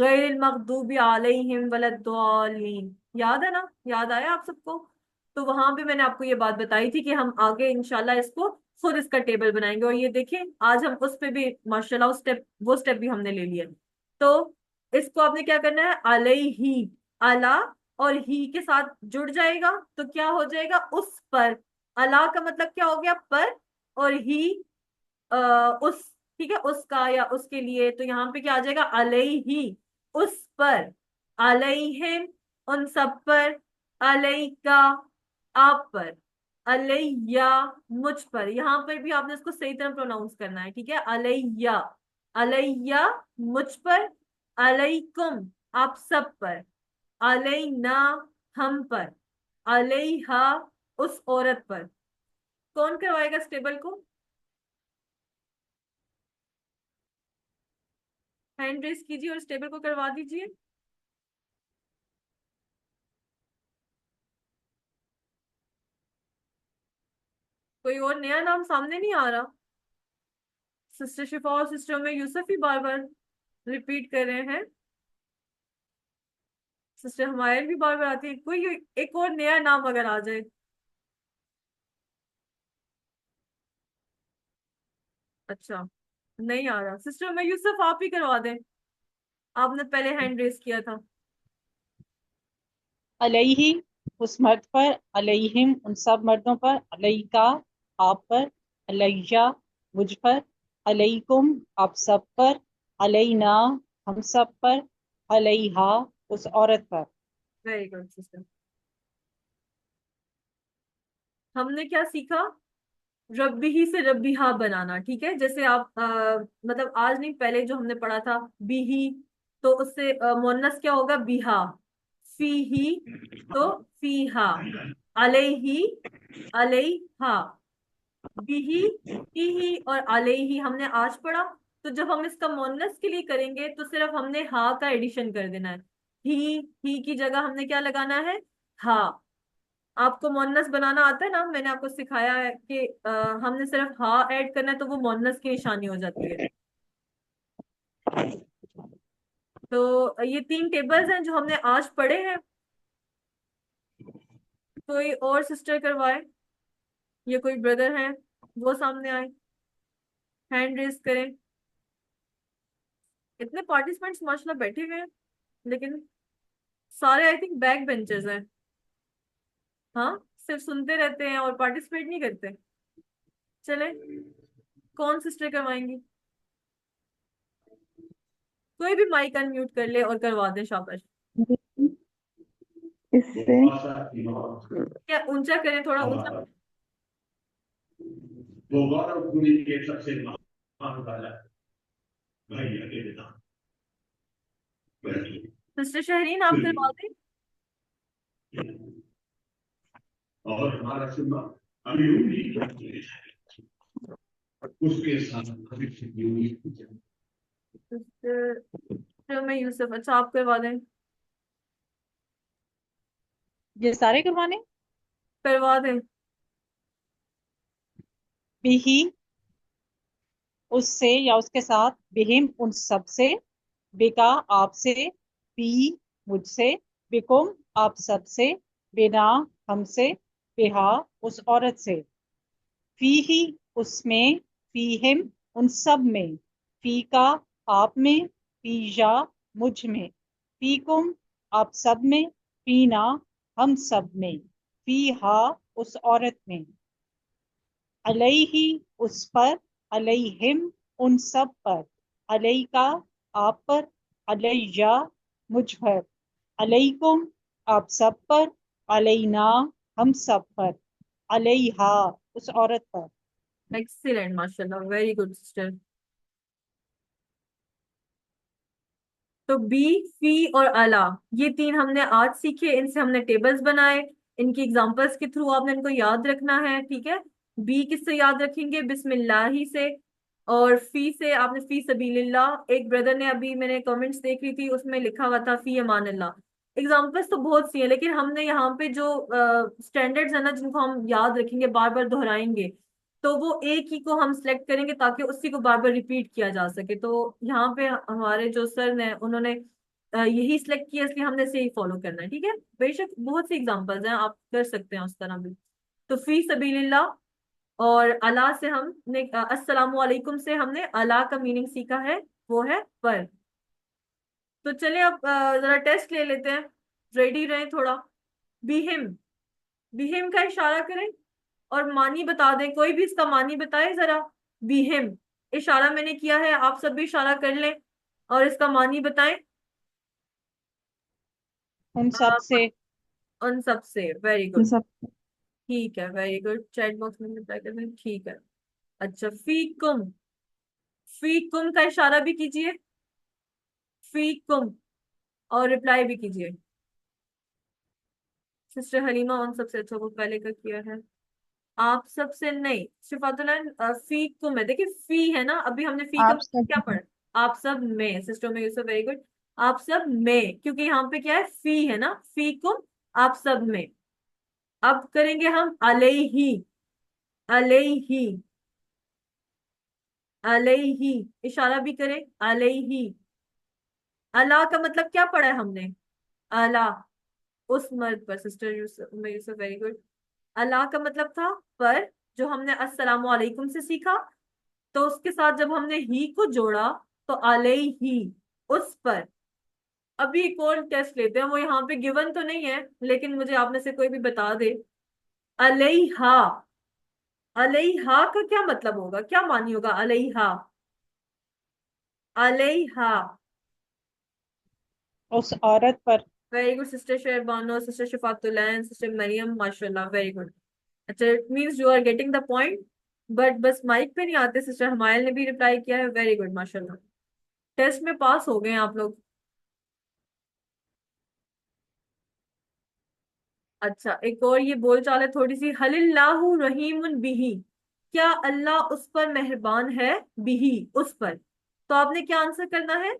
غیر المغضوب علیہم ولا الضالین، یاد ہے نا؟ یاد آیا آپ سب کو؟ تو وہاں پہ میں نے آپ کو یہ بات بتائی تھی کہ ہم آگے انشاءاللہ اس کو خود اس کا ٹیبل بنائیں گے، اور یہ دیکھیں آج ہم اس پہ بھی ماشاءاللہ وہ اسٹیپ بھی ہم نے لے لیا۔ تو اس کو آپ نے کیا کرنا ہے، علیہ، الا اور ہی کے ساتھ جڑ جائے گا تو کیا ہو جائے گا، اس پر۔ الا کا مطلب کیا ہو گیا، پر، اور ہی اس، ٹھیک ہے، اس کا یا اس کے لیے، تو یہاں پہ کیا آ جائے گا، علیہ، اس پر، علیہم، ان سب پر، علیکا، آپ پر، علیہ، مجھ پر۔ یہاں پر بھی آپ نے اس کو صحیح طرح پروناؤنس کرنا ہے، ٹھیک ہے، علیہ، علیہ، مجھ پر، علیکم، آپ سب پر، علینا، ہم پر، علیہا، اس عورت پر۔ کون کروائے گا اس ٹیبل کو؟ ہینڈ ریز کیجیے اور اس ٹیبل کو کروا دیجیے۔ کوئی اور نیا نام سامنے نہیں آ رہا؟ سسٹر شفا اور سسٹر میں یوسف ہی بار بار ریپیٹ کر رہے ہیں، سسٹر ہمایل بھی بار بار آتی ہے، کوئی ایک اور نیا نام اگر آ جائے۔ اچھا نہیں آ رہا، سسٹر میں یوسف آپ ہی کروا دیں، آپ نے پہلے ہینڈ ریز کیا تھا۔ علیہ، اس مرد پر، علیہم، ان سب مردوں پر، علیکا، آپ پر، علیہ، مجھ پر، علیکم، آپ سب پر، علینا، ہم سب پر، علیہا، اس عورت پر۔ Very good sister. ہم نے کیا سیکھا، ربی ہی سے ربی ہا بنانا، ٹھیک ہے، جیسے آپ مطلب آج نہیں، پہلے جو ہم نے پڑھا تھا بی ہی، تو اس سے مونس کیا ہوگا، بیہا، فی ہی تو فی ہا، علیہ، علیہا، بیہی، فی ہی اور علیہ ہم نے آج پڑھا۔ تو جب ہم اس کا مونس کے لیے کریں گے تو صرف ہم نے ہا کا ایڈیشن کر دینا ہے، ہی کی جگہ ہم نے کیا لگانا ہے، ہا۔ آپ کو مونس بنانا آتا ہے نا، میں نے آپ کو سکھایا ہے کہ ہم نے صرف ہا ایڈ کرنا ہے تو وہ مونس کی نشانی ہو جاتی ہے۔ تو یہ 3 ٹیبلز ہیں جو ہم نے آج پڑھے ہیں۔ کوئی اور سسٹر کروائے یا کوئی بردر ہیں وہ سامنے آئے، ہینڈ ریز کریں۔ اتنے پارٹیسپینٹس ماشاءاللہ بیٹھے ہوئے ہیں، لیکن سارے آئی تھنک بیک بینچرز ہیں، ہاں، صرف سنتے رہتے ہیں اور پارٹیسپیٹ نہیں کرتے۔ چلے کون سسٹر کروائیں گی؟ کوئی بھی مائک انمیوٹ کر لے اور کروا دے، شاباش۔ اس سے کیا اونچا کریں، تھوڑا اونچا۔ سسٹر شہرین آپ کروا دیں۔ اور ہمارا سننا ابھی اس کے ساتھ سسٹر میں یوسف، اچھا آپ کروا دیں، یہ سارے کروانے؟ کروا دیں۔ بھی، اس سے یا اس کے ساتھ، بہم، ان سب سے، بکا، آپ سے، بی، مجھ سے، بکم، آپ سب سے، بنا، ہم سے، بہا، اس عورت سے، فی ہی، اس میں، فیہم، ان سب میں، فی کا، آپ میں، فی یا، مجھ میں، فی کم، آپ سب میں، فینا، ہم سب میں، فی ہا، اس عورت میں، علیہ، اس پر، علیہم، ان سب پر، علیکا، آپ پر، علیہ، مجھ پر، علیکم، آپ سب پر، علینا، ہم سب پر، علیہا، اس عورت پر۔ ایکسیلنٹ، ماشاء اللہ، ویری گڈ سسٹر۔ تو بی، فی اور الا، یہ 3 ہم نے آج سیکھے، ان سے ہم نے ٹیبلز بنائے، ان کی ایگزامپلس کے تھرو آپ نے ان کو یاد رکھنا ہے، ٹھیک ہے۔ بی کس سے یاد رکھیں گے، بسم اللہ ہی سے، اور فی سے آپ نے فی سبیل اللہ، ایک بردر نے ابھی میں نے کمنٹس دیکھ رہی تھی اس میں لکھا ہوا تھا فی امان اللہ۔ ایگزامپلس تو بہت سی ہیں، لیکن ہم نے یہاں پہ جو اسٹینڈرڈز ہیں نا جن کو ہم یاد رکھیں گے، بار بار دہرائیں گے، تو وہ ایک ہی کو ہم سلیکٹ کریں گے تاکہ اسی کو بار بار ریپیٹ کیا جا سکے۔ تو یہاں پہ ہمارے جو سر نے، انہوں نے یہی سلیکٹ کیا، اس لیے ہم نے اسے ہی فالو کرنا ہے، ٹھیک ہے. بے شک بہت سی اگزامپلز ہیں، آپ کر سکتے ہیں اس طرح بھی. تو فی سبیل اللہ، اور اللہ سے ہم نے السلام علیکم سے ہم نے اللہ کا میننگ سیکھا ہے، وہ ہے پر. تو چلیں اب ذرا ٹیسٹ لے لیتے ہیں، ریڈی رہیں تھوڑا. بہم، بہم کا اشارہ کریں اور معنی بتا دیں، کوئی بھی اس کا معنی بتائے ذرا. بہم اشارہ میں نے کیا ہے، آپ سب بھی اشارہ کر لیں اور اس کا معنی بتائیں. ان سب سے. ان سب سے، ویری ان گڈ. سب ٹھیک ہے، ویری گڈ. چیٹ باکس میں رپلائی کر دیں، ٹھیک ہے. اچھا، فی کم، فی کم کا اشارہ بھی کیجئے، فی کم، اور رپلائی بھی کیجئے. سسٹر حلیمہ ان سب سے، اچھا وہ پہلے کا کیا ہے. آپ سب سے نہیں، شفاعت اللہ فی کم ہے، دیکھیں فی ہے نا، ابھی ہم نے فی کا آپ سب کیا پڑھا. آپ سب میں، سسٹر میں یوسف، ویری گڈ. آپ سب میں، کیونکہ یہاں پہ کیا ہے، فی ہے نا، فی کم آپ سب میں. اب کریں گے ہم علیہ، علیہ، علیہ اشارہ بھی کریں، علیہ. اللہ کا مطلب کیا پڑھا ہے ہم نے، اللہ، اس مرد پر. سسٹر یوسف، ویری گڈ. اللہ کا مطلب تھا پر، جو ہم نے السلام علیکم سے سیکھا. تو اس کے ساتھ جب ہم نے ہی کو جوڑا تو علیہ، اس پر. ابھی ایک اور ٹیسٹ لیتے ہیں، وہ یہاں پہ گیون تو نہیں ہے لیکن مجھے آپ میں سے کوئی بھی بتا دے. علیہ، علیہ کا کیا مطلب ہوگا، کیا معنی ہوگا علیہ، علیہ. اس عورت پر. Very good sister Shehrbano, sister Shafaat Ulain, sister Maryam, ماشاء اللہ، ویری گڈ. اچھا، it means you are getting the point, but بس مائک پہ نہیں آتے. سسٹر ہمائل نے بھی ریپلائی کیا ہے، ویری گڈ، ماشاء اللہ. ٹیسٹ میں پاس ہو گئے ہیں آپ لوگ. اچھا، ایک اور یہ بول چال ہے تھوڑی سی. حل اللہ رحیم بہی، کیا اللہ اس پر مہربان ہے، بہی اس پر. تو آپ نے کیا آنسر کرنا ہے،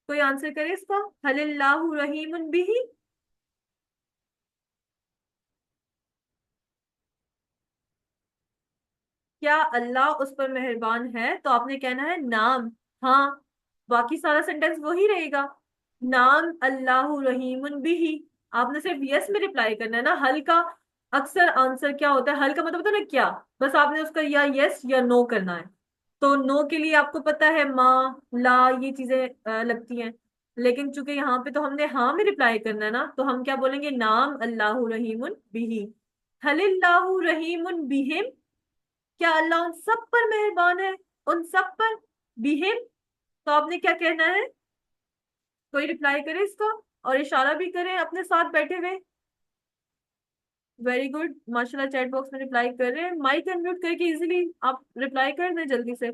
کوئی آنسر کرے اس کا. حل اللہ رحیم بہی، کیا اللہ اس پر مہربان ہے. تو آپ نے کہنا ہے نام، ہاں. باقی سارا سینٹینس وہی رہے گا، نام اللہ رحیم بہی. آپ نے صرف یس میں ریپلائی کرنا ہے نا. حل کا اکثر آنسر کیا ہوتا ہے، حل کا مطلب ہوتا ہے نا کیا، بس آپ نے اس کا یا یس یا نو کرنا ہے. تو نو کے لیے آپ کو پتا ہے ما، لا، یہ چیزیں لگتی ہیں. لیکن چونکہ یہاں پہ تو ہم نے ہاں میں ریپلائی کرنا ہے نا، تو ہم کیا بولیں گے، نام اللہ رحیم بہی. حل اللہ رحیم بہم، کیا اللہ ان سب پر مہربان ہے، ان سب پر. بہم، تو آپ نے کیا کہنا ہے، کوئی ریپلائی کرے اس کا اور اشارہ بھی کریں اپنے ساتھ بیٹھے ہوئے. ویری گڈ، ماشاء اللہ. چیٹ باکس میں ریپلائی کر رہے ہیں، مائک انمیوٹ کر کے ایزیلی آپ ریپلائی کر دیں جلدی سے.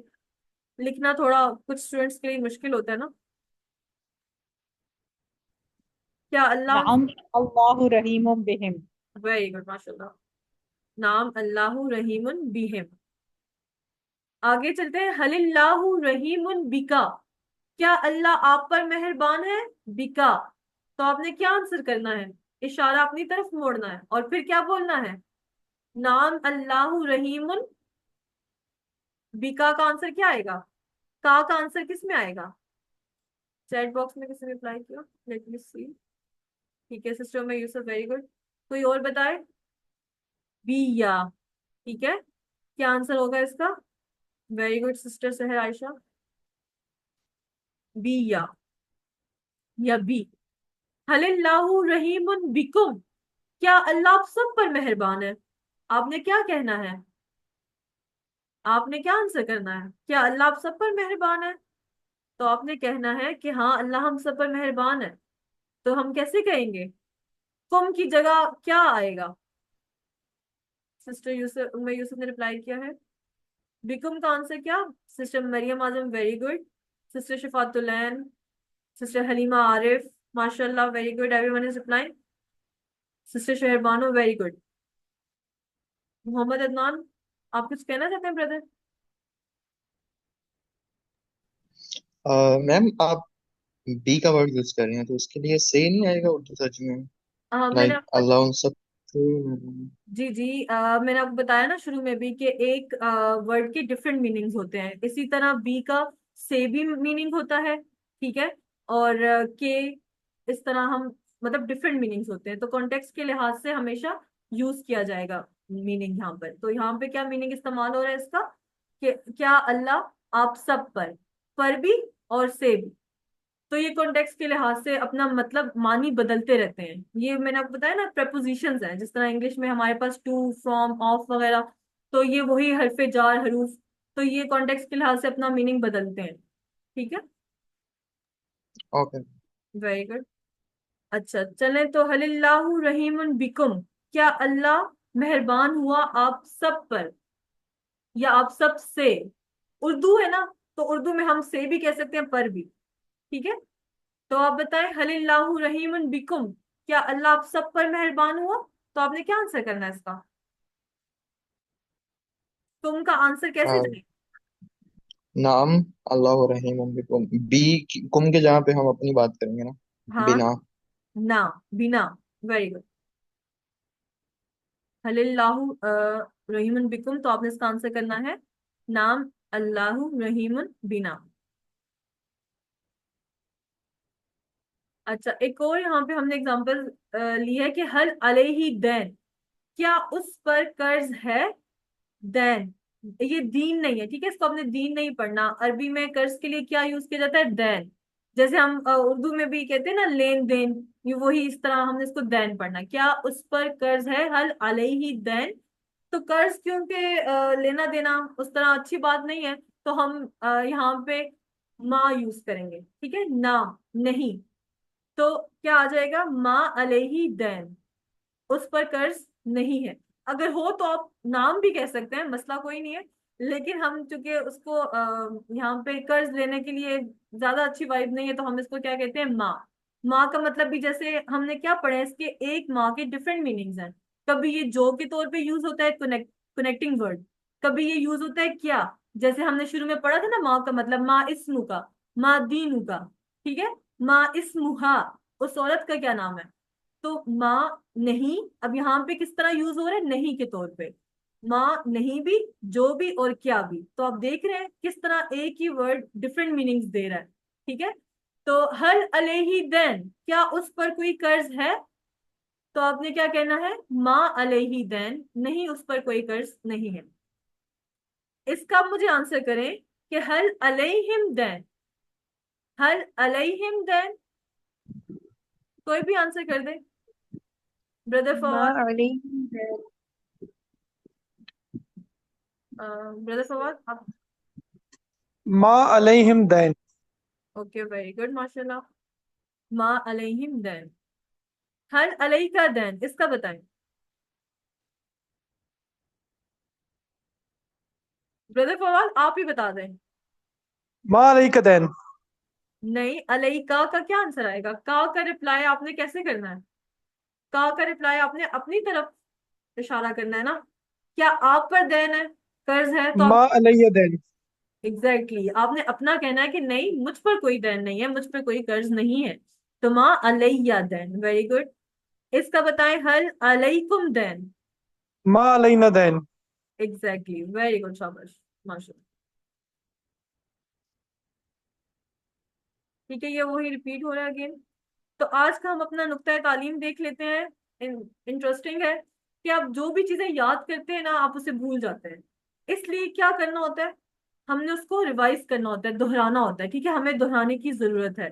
لکھنا تھوڑا کچھ اسٹوڈینٹس کے لیے مشکل ہوتا ہے نا. کیا اللہ، نعم اللہ رحیم بہم. ویری گڈ، ماشاء اللہ. نام اللہ رحیم بہم. آگے چلتے ہیں. حل اللہ رحیم بکا، کیا اللہ آپ پر مہربان ہے، بکا. تو آپ نے کیا آنسر کرنا ہے، اشارہ اپنی طرف موڑنا ہے اور پھر کیا بولنا ہے، نام اللہ رحیم بکا. کا آنسر کیا آئے گا، کا آنسر کس میں آئے گا. چیٹ باکس میں کسی نے اپلائی کیا، لیٹ می سی. ٹھیک ہے سسٹر میں یوسف، ویری گڈ. کوئی اور بتائے، بی یا. ٹھیک ہے، کیا آنسر ہوگا اس کا. Very good sister Sehar Ayesha, B یا بی. حل اللہ رحیم بکم، کیا اللہ آپ سب پر مہربان ہے. آپ نے کیا کہنا ہے، آپ نے کیا آنسر کرنا ہے، کیا اللہ آپ سب پر مہربان ہے. تو آپ نے کہنا ہے کہ ہاں اللہ ہم سب پر مہربان ہے. تو ہم کیسے کہیں گے، کم کی جگہ کیا آئے گا. سسٹر یوسف، یوسف نے ریپلائی کیا ہے. بیکم کا آنسر کیا، sister Maryam Azam, very good. Sister Shafaat Ulain, sister Halima Arif, ماشاء اللہ، very good. Every one is replying. Sister Shehrbano, very good. Muhammad Adnan, آپ کچھ کہنا چاہتے ہیں بردر. میم آپ بی کا ورڈ یوز کر رہے ہیں تو اس کے لیے سے نہیں آئے گا اردو ترجمے میں، میں نے لائک اللہ ان سب سے. جی جی، میں نے آپ کو بتایا نا شروع میں بھی کہ ایک ورڈ کے ڈفرینٹ میننگز ہوتے ہیں. اسی طرح بی کا سے بھی میننگ ہوتا ہے، ٹھیک ہے. اور کے اس طرح ہم مطلب ڈفرینٹ میننگس ہوتے ہیں، تو کانٹیکسٹ کے لحاظ سے ہمیشہ یوز کیا جائے گا میننگ یہاں پر. تو یہاں پہ کیا میننگ استعمال ہو رہا ہے اس کا کہ کیا اللہ آپ سب پر بھی اور سے بھی. تو یہ کانٹیکسٹ کے لحاظ سے اپنا مطلب معنی بدلتے رہتے ہیں. یہ میں نے آپ کو بتایا نا پریپوزیشنز ہیں، جس طرح انگلش میں ہمارے پاس ٹو، فرام، آف وغیرہ، تو یہ وہی حرف جار حروف، تو یہ کانٹیکسٹ کے لحاظ سے اپنا میننگ بدلتے ہیں. ٹھیک ہے، اوکے. Very good. اچھا چلیں، تو حل اللہ رحیم بکم، کیا اللہ مہربان ہوا آپ سب پر یا آپ سب سے. اردو ہے نا، تو اردو میں ہم سے بھی کہہ سکتے ہیں، پر بھی. ٹھیک ہے، تو آپ بتائیں حل اللہ رحیم بکم، کیا اللہ آپ سب پر مہربان ہوا. تو آپ نے کیا آنسر کرنا ہے اس کا؟ تم کا آنسر کیسے جائے؟ نعم اللہ رحیم بکم، بی کم کے جہاں پہ ہم اپنی بات کریں گے نا، ہاں، بنا. نا، بنا. Very good. حل اللہ رحیم بکم، تو آپ نے اس کا آنسر کرنا ہے نام اللہ رحیم بنا. اچھا، ایک اور یہاں پہ ہم نے اگزامپل لی ہے کہ حل علیہ دین، کیا اس پر قرض ہے. دین، یہ دین نہیں ہے، ٹھیک ہے، اس کو آپ نے دین نہیں پڑھنا. عربی میں قرض کے لیے کیا یوز کیا جاتا ہے؟ دین. جیسے ہم اردو میں بھی کہتے ہیں نا لین دین، یہ وہی اس طرح ہم نے اس کو دین پڑھنا. کیا اس پر قرض ہے، حل علیہ دین. تو قرض کیونکہ لینا دینا اس طرح اچھی بات نہیں ہے، تو ہم یہاں پہ ما یوز کریں گے. ٹھیک ہے، نہ، نہیں. تو کیا آ جائے گا؟ ما علیہ دین، اس پر قرض نہیں ہے. اگر ہو تو آپ نام بھی کہہ سکتے ہیں، مسئلہ کوئی نہیں ہے، لیکن ہم چونکہ اس کو یہاں پہ قرض لینے کے لیے زیادہ اچھی وائب نہیں ہے، تو ہم اس کو کیا کہتے ہیں؟ ماں. ماں کا مطلب بھی جیسے ہم نے کیا پڑھا ہے، اس کے ایک ماں کے ڈفرینٹ میننگز ہیں. کبھی یہ جو کے طور پہ یوز ہوتا ہے، کنیکٹنگ ورڈ. کبھی یہ یوز ہوتا ہے کیا، جیسے ہم نے شروع میں پڑھا تھا نا، ماں کا مطلب ماں اسمو کا، ماں دینو کا. ٹھیک ہے، ماں اسمہا، اس عورت کا کیا نام ہے. تو ماں نہیں، اب یہاں پہ کس طرح یوز ہو رہا ہے؟ نہیں کے طور پہ. ماں نہیں بھی، جو بھی، اور کیا بھی. تو آپ دیکھ رہے ہیں کس طرح ایک ہی ورڈ ڈفرینٹ میننگز دے رہا ہے. ٹھیک ہے، تو حل علیہ دین، کیا اس پر کوئی قرض ہے. تو آپ نے کیا کہنا ہے؟ ماں علیہ دین، نہیں اس پر کوئی قرض نہیں ہے. اس کا مجھے آنسر کریں کہ حل علیہم دین، حل علیہم دین. کوئی بھی آنسر کر دے. بردر ما فواد، علیہم دین. بردر فواد آپ. ما علیہم دین. اوکے، ویری گڈ، ماشاء اللہ. ما علیہم دین، حل علیہ کا دین، اس کا بتائیں. بردر فواد آپ ہی بتا دیں. ما علیہ دین. نہیں، علیہ کا کیا آنسر آئے گا؟ کا رپلائی آپ نے کیسے کرنا ہے؟ کا رپلائی آپ نے اپنی طرف اشارہ کرنا ہے نا. کیا آپ پر دین ہے، قرض ہے، تو ما آپ علیہ دین. ایگزیکٹلی آپ نے اپنا کہنا ہے کہ نہیں، مجھ پر کوئی دین نہیں ہے، مجھ پر کوئی قرض نہیں ہے. تو ما علیہ دین، ویری گڈ. اس کا بتائیں حل علیکم دین. ما علینا دین. ایگزیکٹلی، ویری گڈ، شاباش، ماشاء اللہ. ٹھیک ہے، یہ وہی ریپیٹ ہو رہا ہے اگین. تو آج کا ہم اپنا نقطۂ تعلیم دیکھ لیتے ہیں. انٹرسٹنگ ہے کہ آپ جو بھی چیزیں یاد کرتے ہیں نا، آپ اسے بھول جاتے ہیں. اس لیے کیا کرنا ہوتا ہے، ہم نے اس کو ریوائز کرنا ہوتا ہے، دہرانا ہوتا ہے. ٹھیک ہے، ہمیں دہرانے کی ضرورت ہے.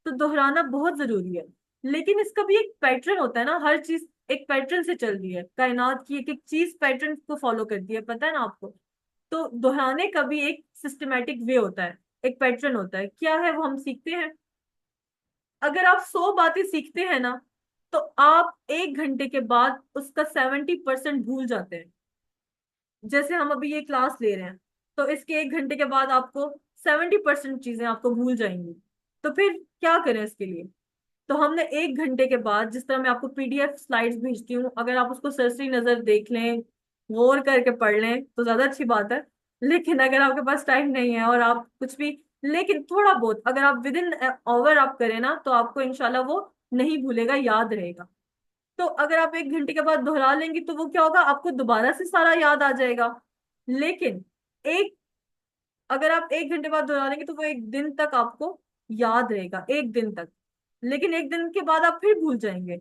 تو دہرانا بہت ضروری ہے، لیکن اس کا بھی ایک پیٹرن ہوتا ہے نا. ہر چیز ایک پیٹرن سے چل رہی ہے، کائنات کی ایک ایک چیز پیٹرن کو فالو کرتی ہے، پتہ ہے نا آپ کو. تو دہرانے کا بھی ایک سسٹمیٹک وے ہوتا ہے، ایک پیٹرن ہوتا ہے. کیا ہے وہ؟ ہم سیکھتے ہیں. اگر آپ 100 باتیں سیکھتے ہیں نا، تو آپ 1 گھنٹے کے بعد اس کا 70% بھول جاتے ہیں. جیسے ہم ابھی یہ کلاس لے رہے ہیں، تو اس کے 1 گھنٹے کے بعد آپ کو 70% چیزیں آپ کو بھول جائیں گی. تو پھر کیا کریں اس کے لیے؟ تو ہم نے 1 گھنٹے کے بعد، جس طرح میں آپ کو PDF سلائڈز بھیجتی ہوں، اگر آپ اس کو سرسری نظر دیکھ لیں، غور کر کے پڑھ لیں، تو زیادہ اچھی بات ہے. لیکن اگر آپ کے پاس ٹائم نہیں ہے اور آپ کچھ بھی، لیکن تھوڑا بہت اگر آپ ود ان آور آپ کریں نا، تو آپ کو انشاءاللہ وہ نہیں بھولے گا، یاد رہے گا. تو اگر آپ 1 گھنٹے کے بعد دہرا لیں گی، تو وہ کیا ہوگا، آپ کو دوبارہ سے سارا یاد آ جائے گا. لیکن ایک اگر آپ 1 گھنٹے بعد دہرا لیں گے، تو وہ 1 دن تک آپ کو یاد رہے گا ایک دن تک، لیکن ایک دن کے بعد آپ پھر بھول جائیں گے،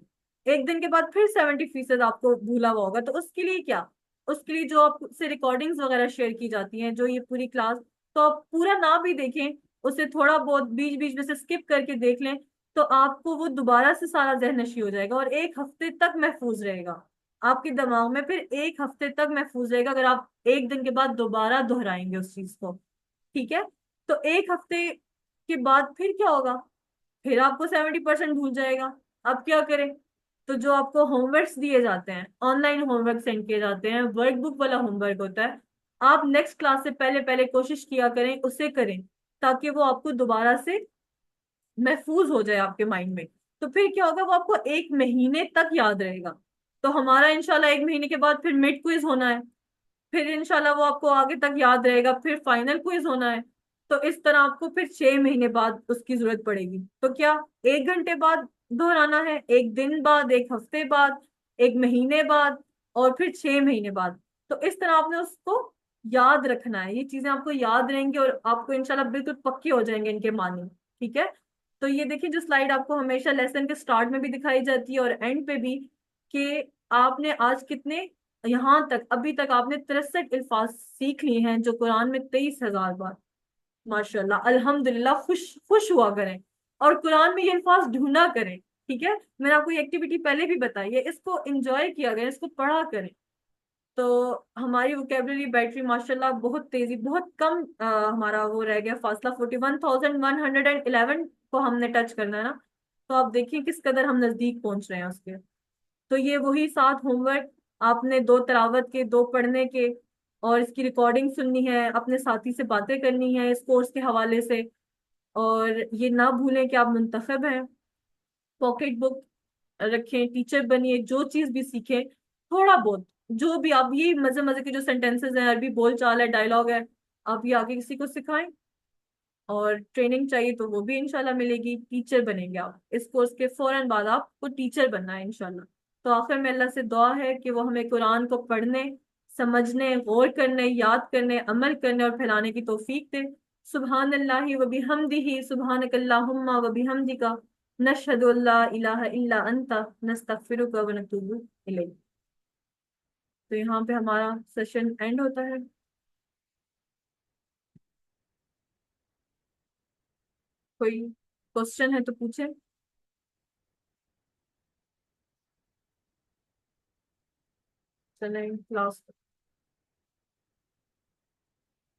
ایک دن کے بعد پھر 70% آپ کو بھولا ہوا ہوگا. تو اس کے لیے کیا، اس کے لیے جو آپ سے ریکارڈنگز وغیرہ شیئر کی جاتی ہیں، جو یہ پوری کلاس، تو آپ پورا نہ بھی دیکھیں، اسے تھوڑا بہت بیچ بیچ میں سے اسکپ کر کے دیکھ لیں، تو آپ کو وہ دوبارہ سے سارا ذہن نشی ہو جائے گا اور ایک ہفتے تک محفوظ رہے گا آپ کے دماغ میں. پھر ایک ہفتے تک محفوظ رہے گا اگر آپ ایک دن کے بعد دوبارہ دہرائیں گے اس چیز کو. ٹھیک ہے؟ تو ایک ہفتے کے بعد پھر کیا ہوگا، پھر آپ کو 70% بھول جائے گا. اب کیا کریں؟ تو جو آپ کو ہوم ورکس دیے جاتے ہیں، on line home work send کیے جاتے ہیں، ورک بک والا ہوم ورک ہوتا ہے، آپ نیکسٹ کلاس سے پہلے پہلے کوشش کیا کریں اسے کریں، تاکہ وہ آپ کو دوبارہ سے محفوظ ہو جائے آپ کے مائنڈ میں. تو پھر کیا ہوگا، وہ آپ کو ایک مہینے تک یاد رہے گا. تو ہمارا انشاءاللہ ایک مہینے کے بعد پھر مڈ کوئز ہونا ہے، پھر انشاءاللہ وہ آپ کو آگے تک یاد رہے گا، پھر فائنل کوئز ہونا ہے. تو اس طرح آپ کو پھر 6 مہینے بعد اس کی ضرورت پڑے گی. تو کیا 1 گھنٹے بعد دہرانا ہے، ایک دن بعد، ایک ہفتے بعد، ایک مہینے بعد، اور پھر 6 مہینے بعد. تو اس طرح آپ نے اس کو یاد رکھنا ہے. یہ چیزیں آپ کو یاد رہیں گی اور آپ کو انشاءاللہ بالکل پکے ہو جائیں گے ان کے معنی. ٹھیک ہے؟ تو یہ دیکھیں جو سلائیڈ آپ کو ہمیشہ لیسن کے سٹارٹ میں بھی دکھائی جاتی ہے اور اینڈ پہ بھی، کہ آپ نے آج کتنے، یہاں تک ابھی تک آپ نے 63 الفاظ سیکھ لیے ہیں، جو قرآن میں 23,000 بار. ماشاءاللہ، الحمدللہ. خوش خوش ہوا کریں اور قرآن میں یہ الفاظ ڈھونڈا کریں. ٹھیک ہے؟ میں نے آپ کو یہ ایکٹیویٹی پہلے بھی بتائی ہے، اس کو انجوائے کیا کریں، اس کو پڑھا کریں. تو ہماری ووکیبلری بیٹری ماشاءاللہ بہت تیزی، بہت کم ہمارا وہ رہ گیا فاصلہ، 41,111 کو ہم نے ٹچ کرنا ہے نا. تو آپ دیکھیں کس قدر ہم نزدیک پہنچ رہے ہیں اس کے. تو یہ وہی 7 ہوم ورک آپ نے، 2 تلاوت کے، 2 پڑھنے کے، اور اس کی ریکارڈنگ سننی ہے، اپنے ساتھی سے باتیں کرنی ہے اس کورس کے حوالے سے. اور یہ نہ بھولیں کہ آپ منتخب ہیں. پاکٹ بک رکھیں، ٹیچر بنیے، جو چیز بھی سیکھیں تھوڑا بہت، جو بھی آپ، یہ مزے مزے کے جو سینٹینسز ہیں، عربی بول چال ہے، ڈائلاگ ہے، آپ یہ آگے کسی کو سکھائیں. اور ٹریننگ چاہیے تو وہ بھی انشاءاللہ ملے گی. ٹیچر بنیں گے آپ اس کورس کے فوراً بعد، آپ کو ٹیچر بننا ہے انشاءاللہ. تو آخر میں اللہ سے دعا ہے کہ وہ ہمیں قرآن کو پڑھنے، سمجھنے، غور کرنے، یاد کرنے، عمل کرنے اور پھیلانے کی توفیق دے. سبحان اللہ و بحمدہ، سبحانک اللہم و بحمدک، نشہد ان لا الہ الا انت، نستغفرک و نتوب الیک. تو یہاں پہ ہمارا سیشن اینڈ ہوتا ہے. کوئی کوشچن ہے تو پوچھیں. چلیں کلاس